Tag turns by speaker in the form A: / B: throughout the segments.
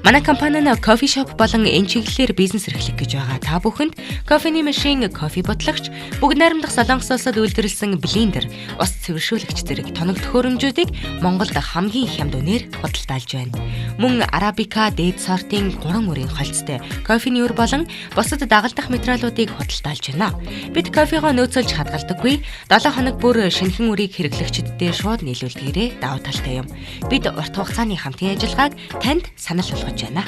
A: Манай компани нь кофе шоп болон энэ чиглэлээр бизнес эрхлэх гэж байгаа. Та бүхэнд кофений машин, кофе ботлогч, бүгд найрамдах Солонгос улсад үйлдвэрлэсэн блендер, ус цэвэршүүлэгч зэрэг тоног төхөөрөмжүүдийг Монголд хамгийн их хямд үнээр худалдаалж байна. Мөн арабика, дээд сортын 3 өрийн холцтой кофений өр болон бусад дагалдах материалуудыг худалдаалж байна. Бид кофегоо нөөцөлж хадгалдаггүй. 7 хоног бүр шинэхэн үрийг хэрэглэгчдэд шууд нийлүүлдгээрээ давуу талтай юм. Бид урт хугацааны хамтын ажиллагааг танд санал болгож байна.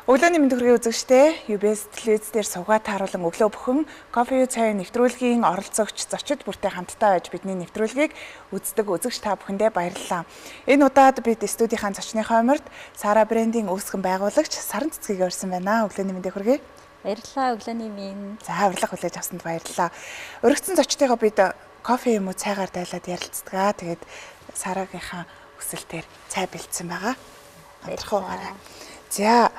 B: Өглөөний мэнд хүргэе үзэгчдээ UBS телевиз дээр суугаад тааруулан өглөө бүхэн кофе цайны нэвтрүүлгийн оролцогч зочид бүртээ хамтдаа байж бидний нэвтрүүлгийг үздэг үзэгч та бүхэндээ баярлалаа. Энэ удаад бид студийнхаа зочныхоо өмнөрт Сара брендийн үүсгэн байгуулагч Саран Цэцгийг урьсан байна. Өглөөний мэндийг хүргэе.
C: Баярлалаа өглөөний минь.
B: За урилга хүлээж авсанд баярлалаа. Өргөцсөн зочдыгоо бид кофе юм уу цайгаар дайлаад ярилцдаг. Тэгээд Сарагийнхаа хүсэлтээр цай бэлдсэн байгаа. Баярлалаа. За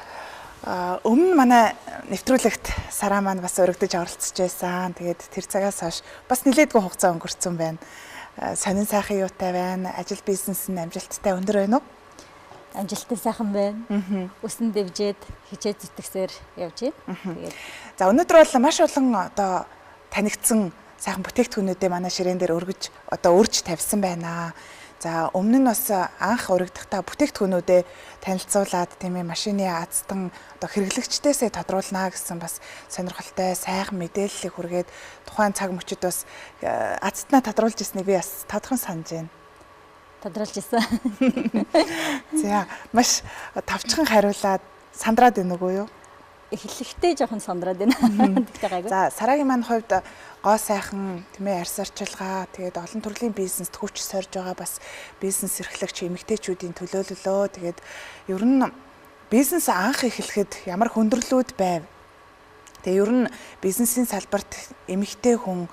B: өмнө манай нэвтрүүлэгт Сара маань бас өргөдөж оролцож байсан. Тэгээд тэр цагаас хойш бас нэлээдгүй хугацаа өнгөрцөн байна. Сонин сайхан юутай байна. Ажил бизнес нь амжилттай өндөр байна уу?
C: Амжилттай сайхан байна. Өсөн дэвжээд хичээ зүтгэсээр явж байна. Тэгээд
B: за өнөөдөр бол маш олон одоо танигдсан сайхан бүтээгдэхүүнүүдээ манай ширээн дээр өргөж одоо өрж тавьсан байна. За өмнө нь бас анх урагдахдаа бүтээгдэхүүнүүдээ танилцуулаад тийм ээ машины азтан одоо хэрэглэгчдээсээ тодруулнаа гэсэн бас сонирхолтой сайхан мэдээллийг хүргээд тухайн цаг мөчид бас азтнаа тодруулж ирснийг би бас тодхон санаж байна.
C: тодруулж ирсэн.
B: За маш тавчхан хариулаад сандраад байна уу юу?
C: Эхлэхдээ жоохон сандраад байна. Тэгтээ гайгүй.
B: За Сарагийн маань хувьд гоо сайхан тийм ээ арьс орчилгаа тэгээд олон төрлийн бизнест хүч сорж байгаа бас бизнес эрхлэгч эмэгтэйчүүдийн төлөөлөлөө тэгээд ер нь бизнес анх эхлэхэд ямар хүндрэлүүд байв. Тэгээ ер нь бизнесийн салбарт эмэгтэй хүн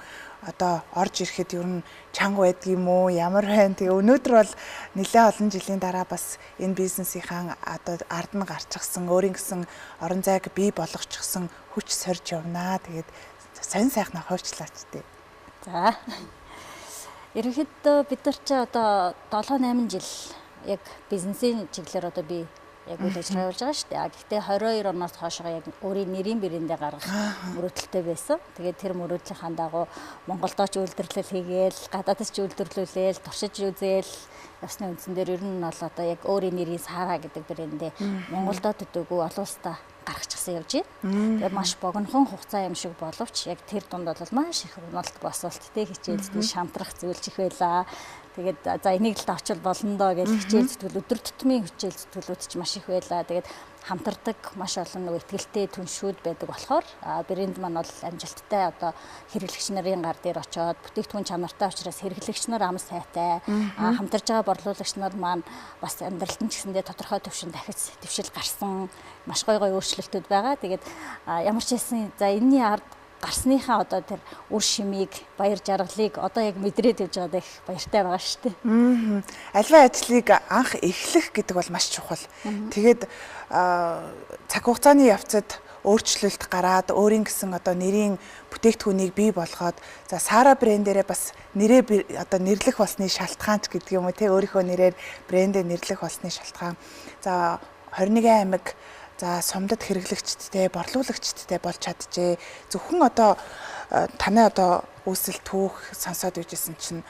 B: одоо орж ирэхэд ер нь чанга байдгийм үү ямар байна. Тэгээ өнөөдөр бол нэлээд олон жилийн дараа бас энэ бизнесийнхаа одоо ард нь гарчихсан өөрийн гэсэн орон зайг бий болгочихсон хүч сорж явнаа. Тэгээд сонь сайхнаа хойчлаач тээ.
C: За. Ерөнхийдөө бид нар ч одоо 7-8 жил яг бизнесийн чиглэлээр одоо би яг үйл ажиллагаа явуулж байгаа шүү дээ. Гэхдээ 22 оноос хойшоо яг өөрийн нэрийн брэндээ гаргах мөрөөдөлтэй байсан. Тэгээд тэр мөрөөдлийн дагуу Монголдоо ч үйлдвэрлэл хийгээл, гадаадд ч үйлдвэрлүүлээл, туршиж үзээл явсны үндсэн дээр ер нь бол одоо яг өөрийн нэрийн Сара гэдэг брэндээ Монголдоо төдөөгүй олон улстай гаргачихсан явж байна. Тэгээд маш богинохон хугацаа юм шиг боловч яг тэр дунд бол маш их уналт босволттэй хичээлд шамтрах зүйлж их байлаа. Тэгээд за энийг л авчил болно доо гэж хичээл зүтгэл өдөр тутмын хичээл зүтгэлүүд ч маш их байлаа. Тэгээд хамтардаг маш олон нэг ихтгэлтэй түншүүд байдаг болохоор брэнд маань бол амжилттай одоо хэрэглэгч нарын гар дээр очиод бүтээгдэхүүн чанартай учраас хэрэглэгч нар ам сайтай хамтарж байгаа борлуулагч нар маань бас амьдралд нь ч гэсэндээ тодорхой төвшин дахиж дэвшил гарсан маш гой өөрчлөлтүүд байгаа. Тэгээд ямар ч хэлсэн за энэний ард гарсныхаа одоо тэр үр шимийг баяр жаргалыг одоо яг мэдрээд явж байгаад их баяртай байгаа шүү дээ.
B: Альва ажлыг анх эхлэх гэдэг бол маш чухал. Тэгээд цаг хугацааны явцад өөрчлөлт гараад өөрийн гэсэн одоо нэрийн бүтээгдэхүүнийг бий болгоод за Сара брэндээрээ бас нэрээ одоо нэрлэх болсны шалтгаан ч гэдэг юм уу те өөрийнхөө нэрээр брэндээ нэрлэх болсны шалтгаан. За 21 аймаг за сумдад хэрэглэгчдтэй, борлуулагчдтэй болж чаджээ. Зөвхөн одоо таны одоо үүсэл түүх сонсоод үйжсэн чинь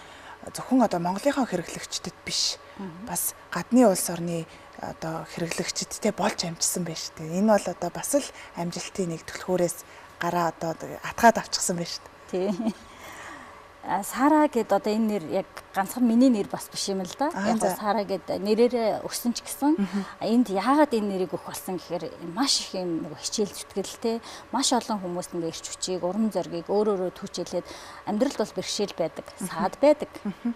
B: зөвхөн одоо Монголынхаа хэрэглэгчдэд биш. Бас гадны улс орны одоо хэрэглэгчдтэй болж амжсан байна шүү дээ. Энэ бол одоо бас л амжилтын нэг түлхүүрээс гараа одоо атгаад авчихсан байна шүү дээ.
C: Тий. Сара гэд одоо энэ нэр яг ганцхан миний нэр бас биш юм л да. Яг Сара гэд нэрээрээ өгсөн ч гэсэн энд яагаад энэ нэрийг өгөх болсон гэхээр маш их юм нэг хичээл зүтгэлтэй маш олон хүмүүс нэг ирч хүчийг урам зориг өөрөөрөө түүчээлээд амьдралд бол бэрхшээл байдаг, саад байдаг,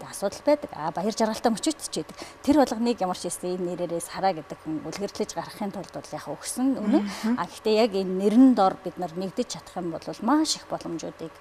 C: асуудал байдаг, баяр жаргалтай мөчөдч байдаг. Тэр болгоныг ямар ч хэлсэн энэ нэрээрээ Сара гэдэг хүн үлгэрлэж гаргахын тулд бол яг өгсөн үнэн. Гэхдээ яг энэ нэрэн дор бид нар нэгдэж чадах юм бол маш их боломжуудыг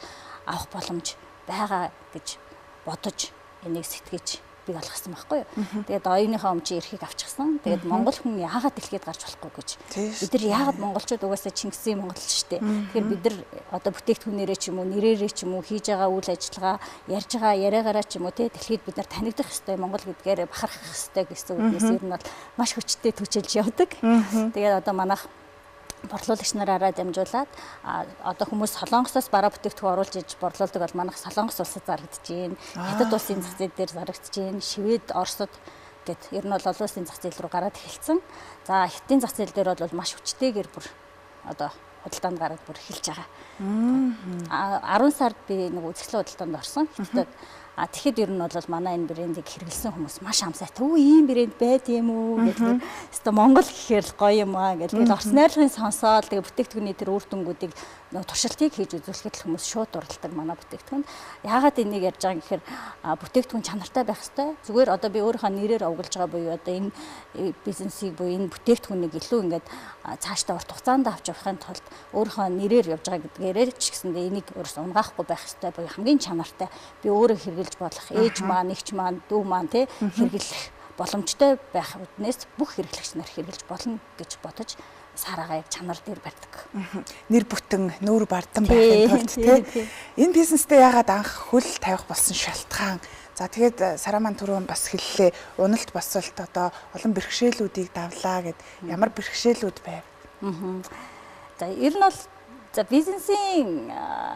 C: авах боломж байгаа гэж бодож энийг сэтгэж бий болгосон байхгүй юу. Тэгээд оюуныхаа өмчийн эрхийг авчихсан. Тэгээд монгол хүн яагаад дэлхийд гарч болохгүй гэж. Бид нар яагаад монголчууд угаасаа Чингисийн монгол шүү дээ. Тэгэхээр бид нар одоо бүтээгдэхүүнээрээ ч юм уу нэрээрээ ч юм уу хийж байгаа үйл ажиллагаа ярьж байгаа яриагаараа ч юм уу дэлхийд бид нар танигдах ёстой монгол гэдгээр бахархах ёстой гэсэн үгнээс ер нь бол маш хүчтэй төчөлж явдаг. Тэгээд одоо манайх борлуулагч нараараа дамжуулаад одоо хүмүүс Солонгосоос бараа бүтээгдэхүүн оруулж иж борлуулдаг бол манайх Солонгос улсад зарагдаж байна. Хятад улсын зах зээл дээр зарагдаж байна. Швед, Оросд гэд ер нь бол олон улсын зах зээл рүү гараад эхэлсэн. За хятадын зах зээл дээр бол маш хүчтэйгээр бүр одоо худалдаанд гараад бүр эхэлж байгаа. 10 сард би нэг үзэсгэлэн худалдаанд орсон. Хятад тэгэхэд ер нь бол манай энэ брендийг хэрэглэсэн хүмүүс маш амсайтай. Өө ийм брэнд байд юм уу гэдэг. Хэвээ Монгол гэхээр л гоё юм аа гэдэг. Орос найрлагын сонсоод тэгээ бүтээгдэхүүний тэр үр дүнгуудыг туршилтыг хийж үзүүлэхэд л хүмүүс шууд дурлдаг манай бүтээгдэхүүнд. Яагаад энийг ярьж байгаа гэхээр бүтээгдэхүүн чанартай байх хэрэгтэй. Зүгээр одоо би өөрийнхөө нэрээр овоглож байгаа буюу одоо энэ бизнесийг буюу энэ бүтээгдэхүүнийг илүү ингээд цаашдаа урт хугацаанд авч явахын тулд өөрийнхөө нэрээр явж байгаа гэдгээрээ ч гэсэндээ энийг өөрөөс унгаахгүй байх хэрэгтэй буюу хамгийн чанартай би өөрөө хэрэглэж болох ээж маань, эгч маань, дүү маань тий хэрэглэх боломжтой байх үднээс бүх хэрэглэгч нар хэрэглэж болно гэж бодож сараагаа яг чанар дээр барьдаг.
B: Нэр бүтэн, нүүр бардан байхын тулд тий энэ бизнестэй яагаад анх хөл тавих болсон шалтгаан. За тэгээд Сараа маань түрүүн бас хэллээ. Уналт босолт одоо олон бэрхшээлүүдийг давлаа гэд ямар бэрхшээлүүд байв?
C: За ер нь бол за бизнесийн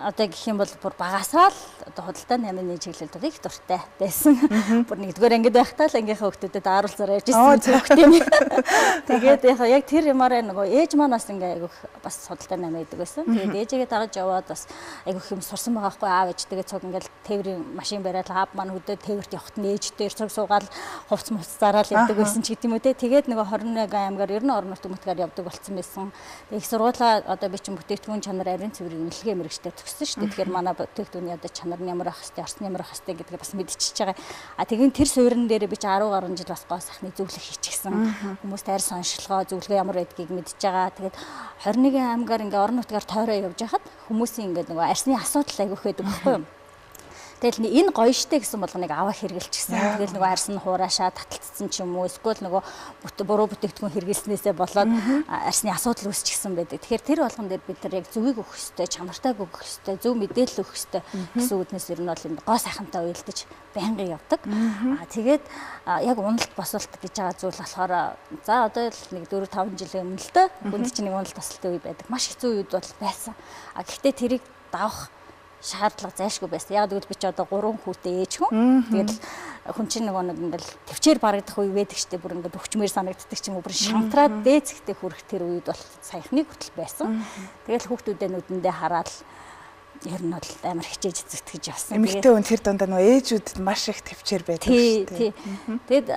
C: одоо гэх юм бол бүр багасаа л одоо худалдааны амины чиглэлд их дуртай байсан. Бүр нэгдүгээр ангид байхдаа л ангийнхаа хүүхдүүдэд ааруулсаар яжсэн зөвхт юм. Тэгээд яг тэр юмараа нөгөө ээж манаас ингээ айгүйх бас худалдааны ам идэг байсан. Тэгээд ээжигээ дагаж яваад бас айгүйх юм сурсан байгаа хгүй аав ээжтэйгээ цуг ингээл тээврийн машин бариад аав маань хөдөө тээвэрт явахт нь ээж дээр цуг суугаад хувц зараад явдаг байсан ч гэдэм үү те. Тэгээд нөгөө 21 аймгаар ер нь орон нутг мэтгээр явдаг болсон байсан. Их сургуулаа одоо би чинь бүтээгдэхүүн чанар ариун цэврийн үнэлгээ мэрэгчтэй төгссөн шүү дээ. Тэгэхээр манай бүтээгдэхүүний одоо чанар нь ямар ах хэвтэй, орсон ямар ах хэвтэй гэдгээ бас мэдчихэж байгаа. Тэгээд тэр суурин дээр би чи 10 гаруй жил бас гоо сайхны зөвлөх хийчихсэн. Хүмүүст арьс оншилгоо, зөвлөгөө ямар байдгийг мэдчихэж байгаа. Тэгээд 21 аймгаар ингээ орон нутгаар тойроо явж хахад хүмүүсийн ингээ нөгөө арьсны асуудал айгүйх байдаг байхгүй юу? Тэгэл энэ гоё штэ гэсэн болгоныг аваа хэрэгэлчихсэн. Тэгэл нөгөө арьс нь хураашаа таталцсан ч юм уу эсвэл нөгөө буруу бүтээгдэхүүн хэрэглэснээсээ болоод арьсны асуудал үүсчихсэн байдаг. Тэгэхээр тэр болгон дээр бид нар яг зөвийг өгөх ёстой, чанартайг өгөх ёстой, зөв мэдээлэл өгөх ёстой гэсэн үгнээс ер нь бол энэ гоо сайхантай уялдаж байнгын явдаг. Тэгээд яг уналт босолт гэж байгаа зүйл болохоор за одоо л нэг 4-5 жилийн өмнө л дээ. Хүнд чинь нэг уналт босолтын үе байдаг. Маш хэцүү үед бол байсан. Гэхдээ тэрийг давах шаардлага зайлшгүй байсан. Яг гэвэл би ч одоо 3 хүүтэй ээж хүн. Тэгээд хүн чинь нэг ингээл төвчээр барагдах үе байдаг штеп бүр ингээд өвчмөр санагддаг ч юм уу бүр шамтраад дээцэгтэй хүрэх тэр үед бол саяхныг хүртэл байсан. Тэгэл хүүхдүүдээ нүдэндээ хараад ер нь бол амар хичээж эцэгтгэж явсан.
B: Эмэгтэй хүн тэр дундаа нөгөө ээжүүдэд маш их төвчээр байдаг шүү дээ.
C: Тэгэд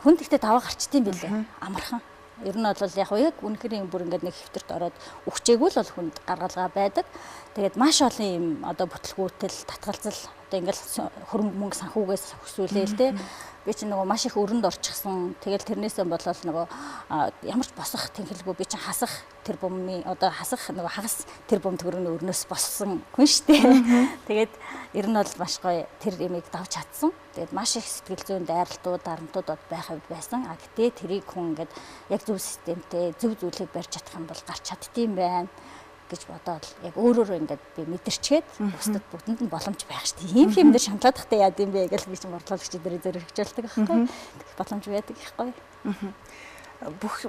C: хүн тэгтээ даваа гарчдсан билээ. Амархан. Ер нь бол яг үнэхээр бүр ингээд нэг хэвтэрт ороод өгчээгүй л бол хүнд гаргалгаа байдаг. Тэгээд маш олон юм одоо бүтлгүүтэл татгалзал одоо ингээд хөрөнгө мөнгө санхүүгээс өсвөлээл те. Би чинь нөгөө маш их өрөнд орчихсон. Тэгэл тэрнээсээ болол нөгөө ямар ч босох тэнхэлгүй би чинь хасах тэр бомны одоо хасах нөгөө хагас тэр бом төгрөгийн өрнөөс боссон хүн штэ. Тэгээд ер нь бол маш гоё тэр имийг давж чадсан. Тэгээд маш их сэтгэл зүйн дайралтууд, дарамтууд байх хувьд байсан. Гэтээ тэрийг хүн ингээд яг зөв системтэй, зөв зүйлийг барьж чадах юм бол гарч чаддсан байна гэж бодоод яг өөрөөрөө ингээд би мэдэрчгээд бусдад бүгдэнд нь боломж байх шүү дээ. Ийм юм дээр шантлаад тахтай яад юм бэ гэж би чинь борлуулагч дээр зэрэгжүүлдэг байхгүй. Боломж байдаг ихгүй.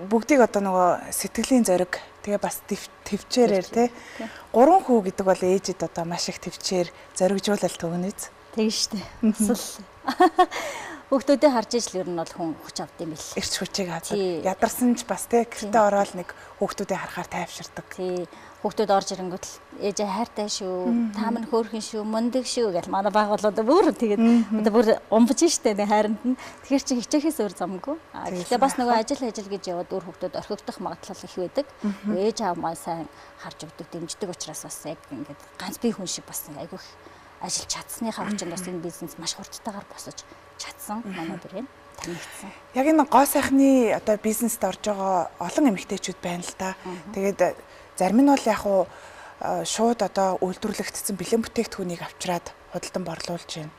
B: Бүгдийг одоо нөгөө сэтгэлийн зориг тэгээ бас төвчээрээр тий 3 хүү гэдэг бол ээжид одоо маш их төвчээр зоригжуулалт өгнөз.
C: Тэг шүү дээ. Асал. Хүүхдүүдээ харж ижил ер нь бол хүн хүч авд юм бэл.
B: Ирч хүчийг авдаг. Ядарсан ч бас тий гэртээ ороод нэг хүүхдүүдээ харахаар тайвширдаг.
C: Тий. Хүүхдүүд орж ирэнгүүт л ээжээ хайртай шүү, та минь хөөрхөн шүү, мундаг шүү гэж манай баг бол одоо бүр тэгээд одоо бүр умбаж штэ нэг хайранд нь. Тэгэхээр чи хичээхээс өөр замгүй. Гэхдээ бас нөгөө ажил гэж яваад өөр хүүхдүүд орхигдох магадлал их байдаг. Ээж аав маань сайн харж өгдөг, дэмждэг учраас бас яг ингээд ганц бие хүн шиг бас айгүйх ажил чадсныхаа хүчин бас энэ бизнес маш хурдтайгаар босож чадсан манай брэнд танигдсан.
B: Яг энэ гоо сайхны одоо бизнест орж байгаа олон эмэгтэйчүүд байна л да. Тэгээд зарим нь бол яг уу шууд одоо үйлдвэрлэгдсэн бэлэн бүтээгдэхүүнийг авчираад худалдан борлуулж байна.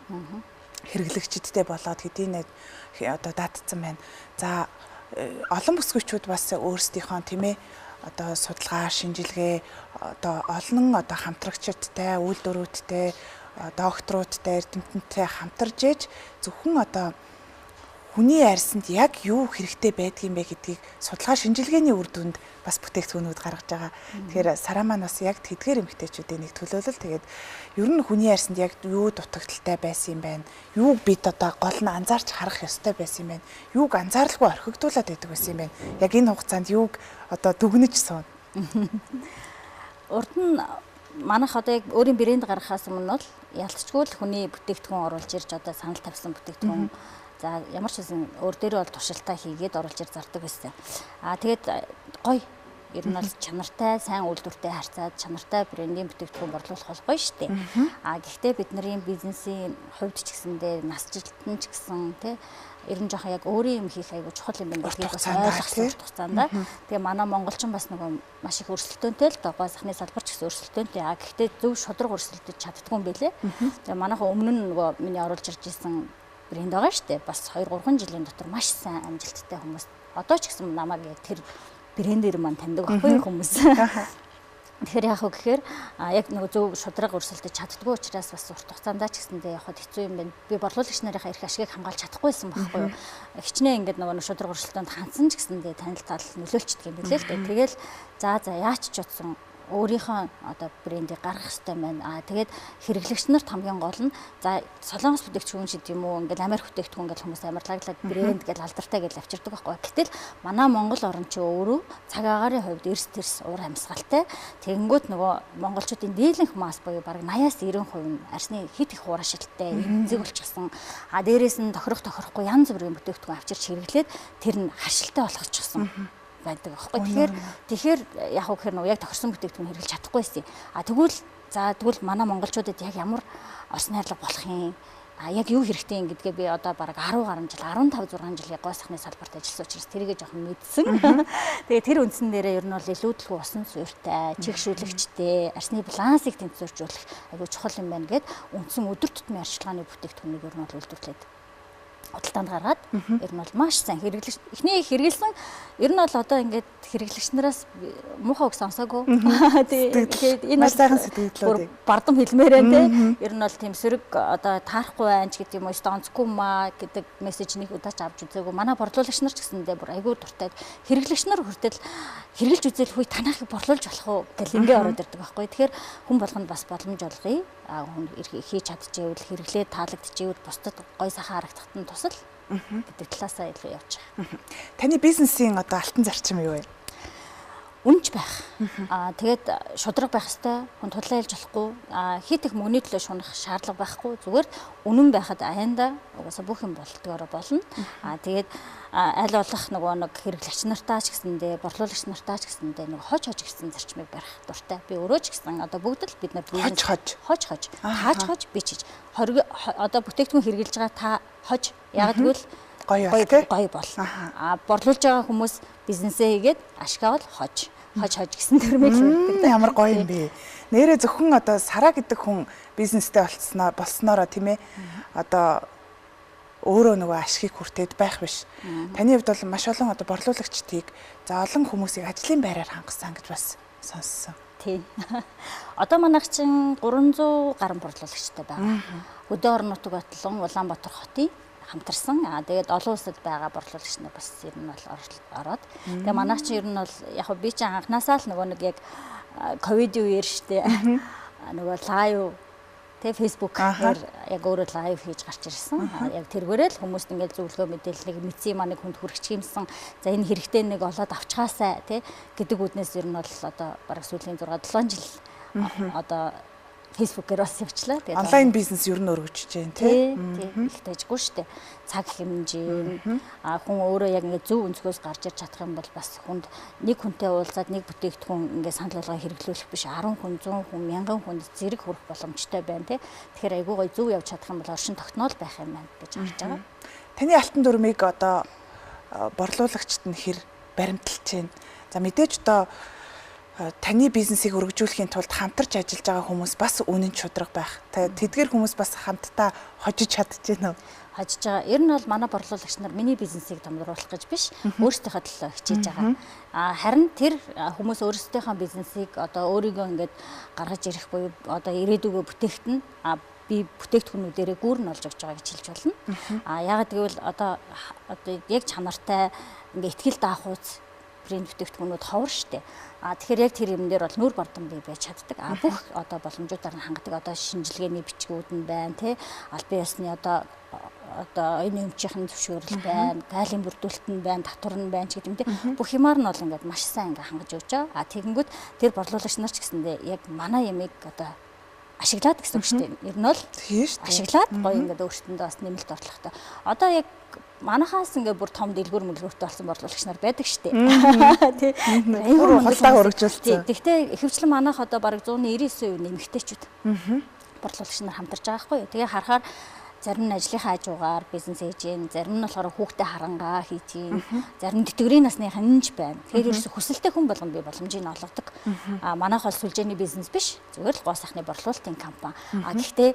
B: хэрэглэгчдтэй болоод хэдийнэ одоо даатсан байна. За олон бүсгүйчүүд бас өөрсдийнхөө тийм ээ одоо судалгаа, шинжилгээ одоо олон одоо хамтрагчдтай, үйлдвэрүүдтэй, докторуудтай, эрдэмтэнтэй хамтарж ээж зөвхөн одоо хүний арьсанд яг юу хэрэгтэй байдгийм бэ гэдгийг судалгаа шинжилгээний үр дүнд бас бүтээгдэхүүнүүд гаргаж байгаа. Тэгэхээр Сара маань бас яг тэдгээр эмэгтэйчүүдийн нэг төлөөлөл тэгээд ер нь хүний арьсанд яг юу дутагдaltaй байсан юм байна. Юуг бид одоо гол нь анзаарч харах ёстой байсан юм байна. Юуг анзааралгүй орхигдуулаад байдаг байсан юм байна. Яг энэ хугацаанд юуг одоо дүгнэж суун.
C: Урд нь манайх одоо яг өөрийн брэнд гаргахаас өмнө бол ялцчгүй л хүний бүтээгдэхүүн оруулж ирж одоо санал тавьсан бүтээгдэхүүн за ямар ч үсэн өөр дээрээ бол туршилтаа хийгээд оруулж ир зардаг байсан. Тэгээд гоё ер нь бол чанартай, сайн үйлдвэртэй харьцаад чанартай брендийн бүтээгдэхүүн борлуулах бол гоё шүү дээ. Гэхдээ бидний бизнесийн хувьд ч гэсэндээ насжилтан ч гэсэн тий ер нь жоохон яг өөрийн юм хийх айгу чухал юм байна гэдгийг бас ойлгох хугацаанд. Тэгээ манай монголчин бас нөгөө маш их өрсөлдөөнтэй л гоо сахны салбар ч гэсэн өрсөлдөөнтэй. Гэхдээ зөв шудраг өрсөлдөж чаддгүй юм байлээ. Тэгээ манайхан өмнө нь нөгөө миний оруулж ирж исэн брэнд байгаа шүү дээ. Бас 2-3 жилийн дотор маш сайн амжилттай хүмүүс. Одоо ч гэсэн намайг яг тэр брэндээр маань таньдаг байхгүй хүмүүс. Тэгэхээр яах вэ гэхээр яг нэг зөв шудраг өрсөлдөж чаддгүй учраас бас урт хугацаанд ч гэсэндээ явахад хэцүү юм байна. Би борлуулагч нарынхаа эрх ашигыг хамгаалж чадахгүйсэн байхгүй юу. Хичнээн ингээд нөгөө шудраг өрсөлдөөнд хандсан ч гэсэндээ танил тал нөлөөлчдөг юм билээ л дээ. Тэгэл за яач ч утсан өөрийнхөө одоо брендийг гаргах хэрэгтэй байна. Тэгээд хэрэглэгч нарт хамгийн гол нь за солонгос бүтээгдэхүүн ч гэдэм үү ингээл Америк бүтээгдэхүүн гэж хүмүүс амарлаглаад брэнд гэж алдартай гэж авчирдаг байхгүй. Гэтэл манай Монгол орн ч өөрөө цаг агаарын хувьд эрс тэрс уур амьсгалтай. Тэгэнгүүт нөгөө монголчуудын дийлэнх масс буюу бараг 80-аас 90% нь арсны хит их уур ашигтай эмзэг болчихсон. Дээрээс нь тохирохгүй янз бүрийн бүтээгдэхүүн авчирч хэрэглээд тэр нь харшилтай болгочихсон байдаг аахгүй. Тэгэхээр яг уу гэхээр яг тохирсон бүтээгдэхүүн хэрэглэж чадахгүй байсан. Тэгвэл манай монголчуудад яг ямар ос найрлага болох юм? Яг юу хэрэгтэй юм гэдгээ би одоо бараг 10 гаруй жил 15 6 жилийн гоо сахны салбарт ажилласан учраас тэрийгэ жоохон мэдсэн. Тэгээ тэр үндсэн дээрээ ер нь бол илүүдэлгүй усан суурьтай, чигшүүлэгчтэй, арсны балансыг тэнцвэржүүлэх айгуу чухал юм байна гэд үндсэн өдөр тутмын арчилгааны бүтээгдэхүүнийг ер нь бол үйлдвэрлээд худалдаанд гаргаад ер нь бол маш сайн хэрэглэгч эхний хэрэгэлсэн ер нь бол одоо ингээд хэрэглэгч нараас муухай үг сонсоогүй. Тэгээд энэ
B: маш сайхан сэтгэлдлүүд
C: бардам хэлмээр байна те. Ер нь бол тийм сөрөг одоо таарахгүй байна ч гэдэг юм уу, онцгүй маа гэдэг мессежнийг удаач авч үзээгүй. Манай борлуулагч нар ч гэсэндээ бүр айгүй дуртай хэрэглэгч нар хүртэл хэрэглэж үзэл хүй танахыг борлуулж болох уу гэл ингээ ороод ирдэг байхгүй. Тэгэхээр хүн болгонд бас боломж олгоё. Хүн хийж чадчихвэл хэрэглээ таалагдчихвэл бусдад гой сайхан харагдахад нь тусал гэдэг талаасаа илүү явж байгаа.
B: Таны бизнесийн одоо алтан зарчим юу вэ?
C: Үнж байх. Тэгээд шудраг байх хэвээр хүн тудлаа хэлж болохгүй. Хит их мөнгөний төлөө шунах шаардлага байхгүй. Зүгээр үнэн байхад аяндаа угаасаа бүх юм болдгоороо болно. Тэгээд аль болох нэг хэрэглэгч нартаа ч гэсэндээ, борлуулагч нартаа ч гэсэндээ нэг хож гэсэн зарчмыг барих дуртай. Би өөрөө ч гэсэн одоо бүгд л бид нар бизнес хож бичиж одоо бүтээгдэхүүн хэрэглэж байгаа та хож яг тэгвэл гоё бол. Борлуулж байгаа хүмүүс бизнесээ хийгээд ашигавал хож гэсэн термийг хэлдэг.
B: Ямар гоё юм бэ? Нэрээ зөвхөн одоо Сара гэдэг хүн бизнестэй болсноороо тийм ээ. Одоо өөрөө нөгөө ашигыг хүртээд байх биш. Таны хувьд бол маш олон одоо борлуулагчдыг за олон хүмүүсийг ажлын байраар хангасан гэж бас сонссон.
C: Тий. Одоо манайх чинь 300 гаруй борлуулагчтай байгаа. Хөдөө орон нутаг батлан Улаанбаатар хотын хамтарсан. Тэгээд олон улсад байгаа борлуулагч нар бас ер нь бол ороод. Тэгээ манайх чинь ер нь бол яг би чинь анханасаа л нөгөө нэг яг ковид үеэр штэ нөгөө лайв тэгээ фейсбુકээр яг өөрөө лайв хийж гарч ирсэн. Яг тэргээрээ л хүмүүст ингээд зөвлөгөө мэдээллийг мэдсэн юм аа нэг хүнд хүрчих юмсан. За энэ хэрэгтэй нэг олоод авчгаасай тий гэдэг үднээс ер нь бол одоо бараг сүүлийн 6-7 жил одоо фейсбુકээр бас явчлаа.
B: Тэгээд онлайн бизнес ер нь өргөжж जैन тий.
C: Их тажгүй штэ. Цаг хэмжээ. Хүн өөрөө яг ингээд зөв өнцгөөс гарч ирж чадах юм бол бас хүнд нэг хүнтэй уулзаад нэг бүтээгдэхүүн ингээд санал болгоо хэрэглүүлэх биш 10 хүн 100 хүн 1000 хүнд зэрэг хүрэх боломжтой байна тий. Тэгэхээр айгүй гой зөв явж чадах юм бол оршин тогтнол байх юм байна гэж харж байгаа.
B: Таны алтан дүрмийг одоо борлуулагчд нь хэр баримталж байна. За мэдээж одоо таны бизнесийг өргөжүүлэхийн тулд хамтарч ажиллаж байгаа хүмүүс бас үнэн шударга байх. Тэдгээр хүмүүс бас хамтдаа хожиж чадчихэв нөө.
C: Хожиж байгаа. Ер нь бол манай борлуулагч нар миний бизнесийг томруулах гэж биш, өөрсдийнхөө төлөө хичээж байгаа. Харин тэр хүмүүс өөрсдийнхөө бизнесийг одоо өөрийгөө ингээд гаргаж ирэх буюу одоо ирээдүгөө бүтээгтэн би бүтээгдэхүүнүүдээрээ гүүр нь олж өгч байгаа гэж хэлж болно. Яагаад гэвэл одоо яг чанартай ингээд ихтгэл даахууц брэнд бүтээгдэхүүнүүд ховор штэ. Тэгэхээр яг тэр юм дээр бол нүур бардам бий байж чаддаг. Бүх одоо боломжуудаар нь хангадаг одоо шинжилгээний бичгүүд нь байна тий. Албан ёсны одоо энэ өмчийн зөвшөөрөл байна, гайлын бүрдүүлэлт нь байна, татвар нь байна ч гэдэг юм тий. Бүх юмар нь бол ингээд маш сайн ингээд хангаж өгч байгаа. Тэгэнгүүт тэр борлуулагч нар ч гэсэндээ яг манай ямиг одоо ашиглаад гэсэн үг шүү дээ. Ер нь бол ашиглаад гоё ингээд өөртөндөө бас нэмэлт орлоготой. Одоо яг манахаас ингээд бүр том дэлгүүр мөлгүүртэй болсон борлуулагч нар байдаг шүү дээ. Тий.
B: Бүр хулдаа өргөжүүлсэн.
C: Гэхдээ ихэвчлэн манайх одоо бараг 199% нэмэгтэйчүүд. Борлуулагч нар хамтарч байгаа байхгүй юу. Тэгээ харахаар зарим нь ажлынхаа хажуугаар бизнес хийж гин, зарим нь болохоор хүүхдээ харангаа хийж гин, зарим нь тэтгэврийн насныхан нж байна. Тэгэхээр ерөөсө хүсэлтэй хүн болгон би боломжийг олгодог. Манайх бол сүлжээний бизнес биш, зүгээр л гоо сайхны борлуулалтын компани. Гэхдээ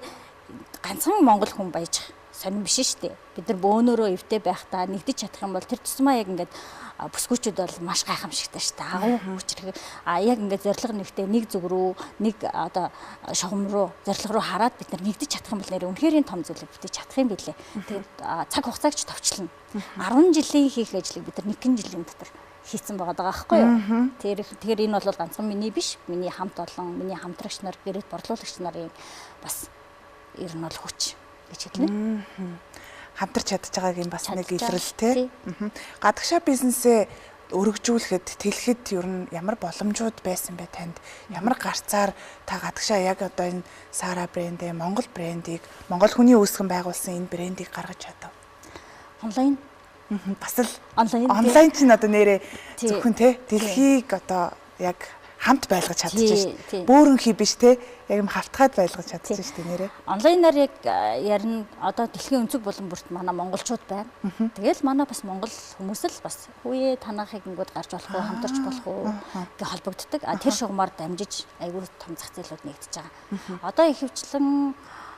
C: ганцхан монгол хүн байж сонирн биш шүү дээ. Бид нар бөөнөрөө эвтэй байхдаа нэгдэж чадах юм бол тэр тусмаа яг ингээд бүсгүүчүүд бол маш гайхамшигтай шүү дээ. Агуу хүчрэг. Яг ингээд зорилго нэгтэй нэг зүг рүү, нэг одоо шугам руу, зорилго руу хараад бид нар нэгдэж чадах юм бол нэр үнэхээр том зүйлийг бүтээж чадах юм билээ. Тэгээд цаг хугацааг ч товчлно. 10 жилийн хийх ажлыг бид нар 1 жилийн дотор хийцэн байгаа байхгүй юу? Тэгэхээр энэ бол ганцхан миний биш, миний хамт олон, миний хамтрагч нар, гэрээт борлуулагч нарын бас ер нь бол хүч гэж хэлнэ.
B: Хамтарч чадж байгааг юм бас нэг илрэл тий. Гадагшаа бизнесээ өргөжүүлэхэд тэлэхэд ер нь ямар боломжууд байсан бэ танд? Ямар гарцаар та гадагшаа яг одоо энэ Сара брэндээ, Монгол брэндийг, Монгол хүний үүсгэн байгуулсан энэ брэндийг гаргаж чадав?
C: Онлайн.
B: Бас л онлайн чинь одоо нэрээ зөвхөн тий дэлхийг одоо яг хамт байлгаж чадчих шүү дээ. Бөөрөнхий биш те яг юм хавтгаад байлгаж чадчих шүү дээ нэрээ.
C: Онлайнаар яг ярина одоо дэлхийн өнцөг булан бүрт манай монголчууд байна. Тэгэл манай бас монгол хүмүүс л бас хүүе танахыг ингүүд гарч болох уу, хамтарч болох уу гэж холбогддог. Тэр шугамар дамжиж айгүй том зах зээлүүд нэгдэж байгаа. Одоо ихэвчлэн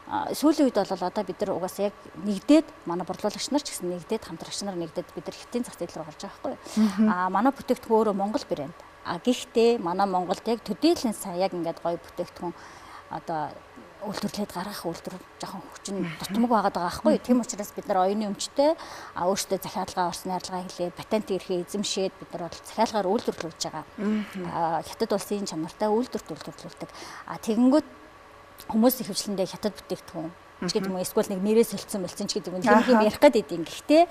C: сүүлийн үед бол одоо бид нар угаасаа яг нэгдээд манай борлуулагч нар ч гэсэн нэгдээд хамтрагч нар нэгдээд бид нар хэтийн зах зээл рүү гарч байгаа байхгүй юу. Манай бүтээгдэхүүн өөрөө монгол брэнд. Гэхдээ манай Монголд яг төдийлэн сайн яг ингээд гоё бүтээгдэхүүн одоо үйлдвэрлээд гаргах үйлдвэр жоохон хүчин дутмаг байгаад байгаа байхгүй. Тийм учраас бид нар оюуны өмчтэй өөрсдөө захиалгаа орсны арилгаа хэлээ, патент эрхээ эзэмшээд бид нар бол захиалгаар үйлдвэрлэж байгаа. Хятад улсын чанартай үйлдвэрлэдэг. Тэгэнгүүт хүмүүс ихэвчлэндээ хятад бүтээгдэхүүн ч гэдэг юм уу эсвэл нэг нэрээ солилцсон болцсон ч гэдэг юм тийм ярих гэдэг юм. Гэхдээ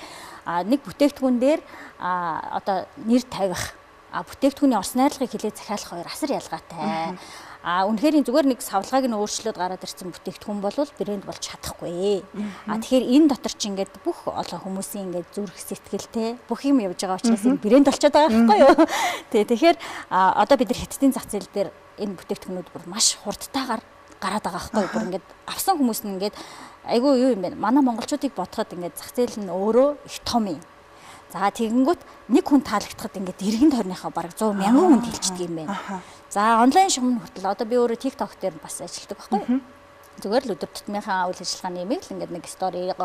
C: нэг бүтээгдэхүүн дээр одоо нэр тавих бүтээгдэхүүний орс найрлагыг хилээд захиалах хоёр асар ялгаатай. Үнэхээр зүгээр нэг савлгааг нь өөрчлөөд гараад ирсэн бүтээгдэхүүн бол брэнд болж чадахгүй. Тэгэхээр энэ дотор чи ингээд бүх олон хүмүүсийн ингээд зүрх сэтгэлтэй бүх юм явж байгаа учраас энэ брэнд болчиход байгаа байхгүй юу. Тэгэхээр одоо бид нар хятадын зах зээл дээр энэ бүтээгдэхүүнүүд бүр маш хурдтайгаар гараад байгаа байхгүй юу. Бүр ингээд авсан хүмүүс нь ингээд айгүй юу юм бэ? Манай монголчуудыг бодоход ингээд зах зээл нь өөрөө их том юм. За тэгэнгүүт нэг хүн таалагдахад ингээд эргэн тойрныхоо бараг 100,000 хүнд хэлчихдэг юм байна. За онлайн шугам хүртэл одоо би өөрөө TikTok дээр бас ажилладаг байхгүй юу? Зүгээр л өдөр тутмынхаа үйл ажиллагааны юмыг л ингээд нэг сторигээр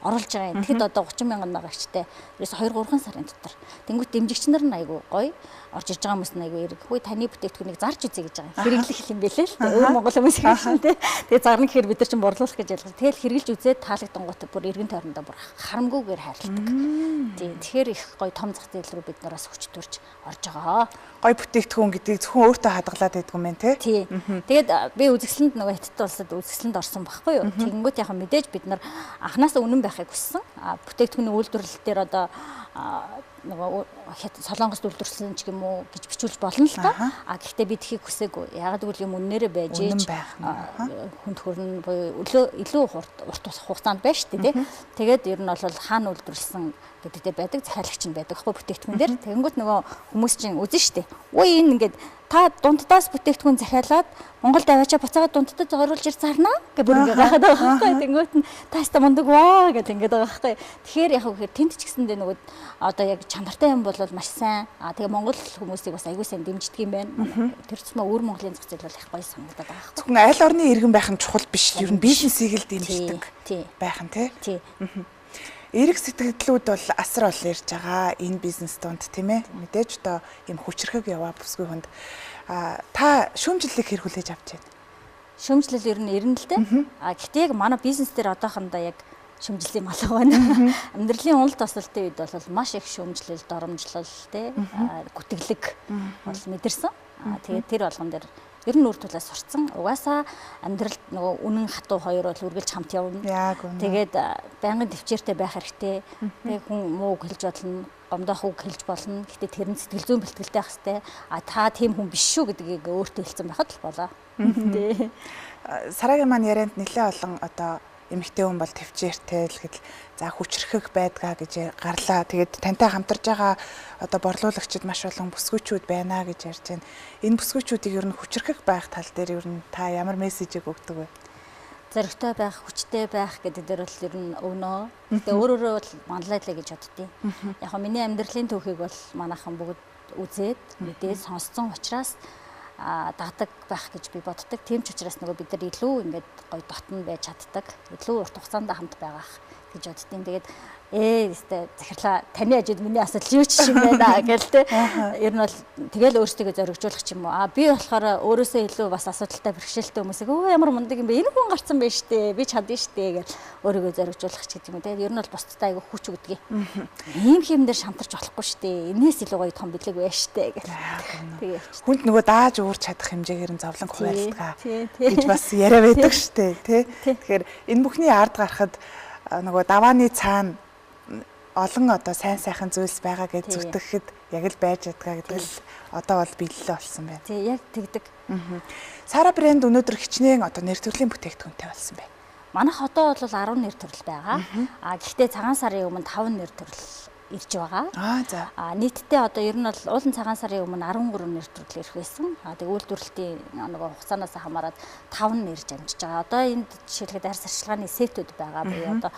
C: оруулж байгаа юм. Тэгэхэд одоо 30,000 дагагчтай ерөөс 2-3 сарын дотор. Тэнгүүт дэмжигч нар нь айгүй гоё орж ирж байгаа хүмүүс нь айгүй эрг. Хөөе таны бүтээгдэхүүнийг зарж үзье гэж байгаа. Хэрэглэх юм бэлээ л дээ. Өөр монгол хүмүүс хэлсэн дээ. Тэгээ зарна гэхээр бид нар чинь борлуулах гэж ялгаж. Тэгэл хэрэглэж үзээд таалагдангууд бүр эргэн тойрондоо бүр харамгүйгээр хайрладаг. Тийм. Тэгэхээр их гоё том зах зээл рүү бид нараас хүч төрж орж байгаа.
B: Гоё бүтээгдэхүүн гэдгийг зөвхөн өөртөө хадгалаад байдаг юм байна тий.
C: Тэгээд би үзэсгэлэнд нөгөө хятад улсад үзэсгэлэнд орсон байхгүй юу. Тэгэнгүүт яхаа мэдээж бид нар анханасаа үнэн байхыг хүссэн. Бүтээгдэхүүний үйлдвэрлэл дээр одоо нөгөө солонгост үйлдвэрлэсэн ч юм уу гэж бичүүлж болно л та. Гэхдээ би тхийг хүсээгүй. Ягаад гэвэл юм үннээрээ байж хүнд хөрн буюу илүү урт хугацаанд байна шүү дээ. Тэгээд ер нь бол хаана үйлдвэрлэсэн гэдэгтэй байдаг захиалагч нь байдаг хгүй бүтээгдэхүүн дээр. Тэгэнгүүт нөгөө хүмүүс чинь үзэн шүү дээ. Үй энэ ингээд та дунддаас бүтээгдэхүүн захиалаад Монголд аваачаа буцаагаад дунддад зориулж ир зарнаа гэж бүр ингээд гахаад байгаа байхгүй. Тэгэнгүүт нь тааста мундаг ваа гэдэг ингээд байгаа байхгүй. Тэгэхээр яг хөө тэнд ч гэсэндээ нөгөө одоо яг чанартай юм бол маш сайн. Тэгээ Монгол хүмүүсийг бас аягүй сайн дэмждэг юм байна. Тэр цэцмээ өөр Монголын зах зээл бол их гоё санагдаад байгаа хэрэг.
B: Зөвхөн аль орны иргэн байх нь чухал биш. Ер нь бизнесийг л дэмждэг байх нь тий. Эрэг сэтгэлдлүүд бол асар ол ирж байгаа энэ бизнес донд тийм ээ. Мэдээж одоо юм хүчрхэг яваа бүсгүй хүнд та шүүмжлэлийг хэр хүлээж авч байна?
C: Шүүмжлэл ер нь ирнэ л дээ. Гэхдээ яг манай бизнес дээр одоохондоо яг шүүмжлэлийн мал байна. Амьдралын уналт тасалтын үед бол маш их шүүмжлэл, доромжлол тий гүтгэлэг бол мэдэрсэн. Тэгээд тэр болгон дээр ер нь үр төлөө сурцсан. Угаасаа амьдралд нөгөө үнэн хатуу хоёр бол үргэлж хамт явна. Тэгээд байнгын төвчээртэй байх хэрэгтэй. Тэгээд хүн муу хэлж болно, гомдох үг хэлж болно. Гэхдээ тэр нь сэтгэл зүйн бэлтгэлтэй байх хэрэгтэй. Та тийм хүн биш шүү гэдгийг өөртөө хэлсэн байхад л болоо. Тий.
B: Сарагийн маань ярианд нэлээд олон одоо эмэгтэй хүн бол төвчээртэй л гэдэл за хүчрхэг байдгаа гэж гарлаа. Тэгээд тантай хамтарж байгаа одоо борлуулагчид маш олон бүсгүйчүүд байна гэж ярьж байна. Энэ бүсгүйчүүдийг ер нь хүчрхэг байх тал дээр ер нь та ямар мессежийг өгдөг вэ?
C: Зоригтой байх, хүчтэй байх гэдэг дээр бол ер нь өвнөө. Гэтэ өөрөөрөө бол манлайлаа гэж боддتي. Яг нь миний амьдралын түүхийг бол манайхан бүгд үзээд мэдээд сонсцсон учраас даадаг байх гэж би боддог. Тийм ч учраас нөгөө бид нар илүү ингээд гоё дотн байж чаддаг. Илүү урт хугацаанд хамт байгаах гэж боддtiin. Тэгээд өстэй захирлаа таны ажид миний асуудал юу ч юм байна гэл те. Ер нь бол тэгэл өөрсдөө зоригжуулах ч юм уу. Би болохоор өөрөөсөө илүү бас асуудалтай бэрхшээлтэй хүмүүсийг өө ямар мундаг юм бэ? Энэ хүн гарцсан байж штэ. Би чадна штэ гэл өөрийгөө зоригжуулах ч гэдэг юм. Тэгээд ер нь бол бусдтай айгүй хүч өгдөг юм. Ийм юм дээр шантарч болохгүй штэ. Энээс илүү гоё том бэлэг байж штэ гэл. Тэгээд
B: хүнд нөгөө дааж уурч чадах хэмжээгээр нь зовлон хуваалцгаа гэж бас яриа байдаг штэ тий. Тэгэхээр энэ бүхний ард гарахад нөгөө давааны цаана олон одоо сайн сайхан зүйлс байгаа гэж зүтгэхэд яг л байж чадгаа гэдэг л одоо бол биелэлээ болсон байна.
C: Тий, яг тэгдэг.
B: Сара брэнд өнөөдөр хичнээн одоо нэр төрлийн бүтээгдэхүүнтэй болсон байна.
C: Манайх одоо бол 10 нэр төрөл байгаа. Гэхдээ цагаан сарын өмнө 5 нэр төрөл ирж байгаа.
B: За.
C: Нийтдээ одоо ер нь бол уулын цагаан сарын өмнө 13 нэр төрөл ирэх байсан. Тэгээ үйлдвэрлэлтийн нөгөө хугацаанаас хамаарат 5 нэр дамжиж байгаа. Одоо энд жишээлбэл арьс арчилгааны сетүүд байгаа. Буюу одоо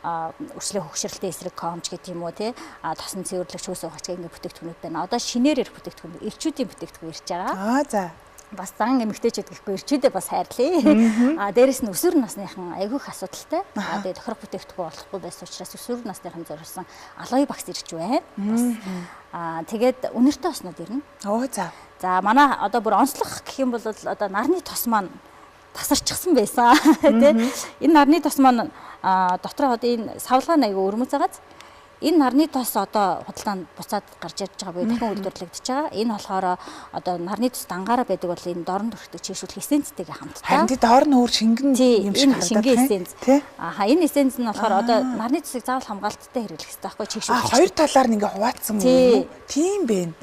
C: өршлөө хөгшрөлтийн эсрэг комч гэдэг юм уу тий тосон цэвэрлэгч хөөс угаач гэх бүтээгдэхүүнүүд байна. Одоо шинээр ирэх бүтээгдэхүүн эрчүүдийн бүтээгдэхүүн ирж байгаа.
B: За.
C: Бас зан эмэгтэйчүүд гэхгүй эрчүүдээ бас хайрлаа. Дээрэс нь өсвөр насныхан айгүйх асуудалтай. Тэгээ тохирох бүтээгдэхүүн болохгүй байсан учраас өсвөр насныхан зориулсан алоой багц ирж байна. Тэгээд үнэртэй оснууд ирнэ.
B: За.
C: За манай одоо бүр онцлог гэх юм бол одоо нарны тос маань тасарчихсан байсан тий. Энэ нарны тос маань дотроо одоо энэ савлгаан аягүй өрмөц байгааз энэ нарны тос одоо худалдаанд буцаад гарч ирж байгаа буюу дахин үйлдвэрлэгдэж байгаа. Энэ болохоор одоо нарны тос дангаараа байдаг бол энэ дорн төрхтэй чийшүүлэх эссенцтэйгээ хамтдаа.
B: Харин тий доор нь өөр шингэн юм шиг
C: харагдаад шингэн эссенц. Энэ эссенц нь болохоор одоо нарны тосыг заавал хамгаалттай хэрэглэх хэрэгтэй байхгүй чийшүүлэх.
B: Хоёр талаар нь ингээ хуваацсан юм. Тийм бэ.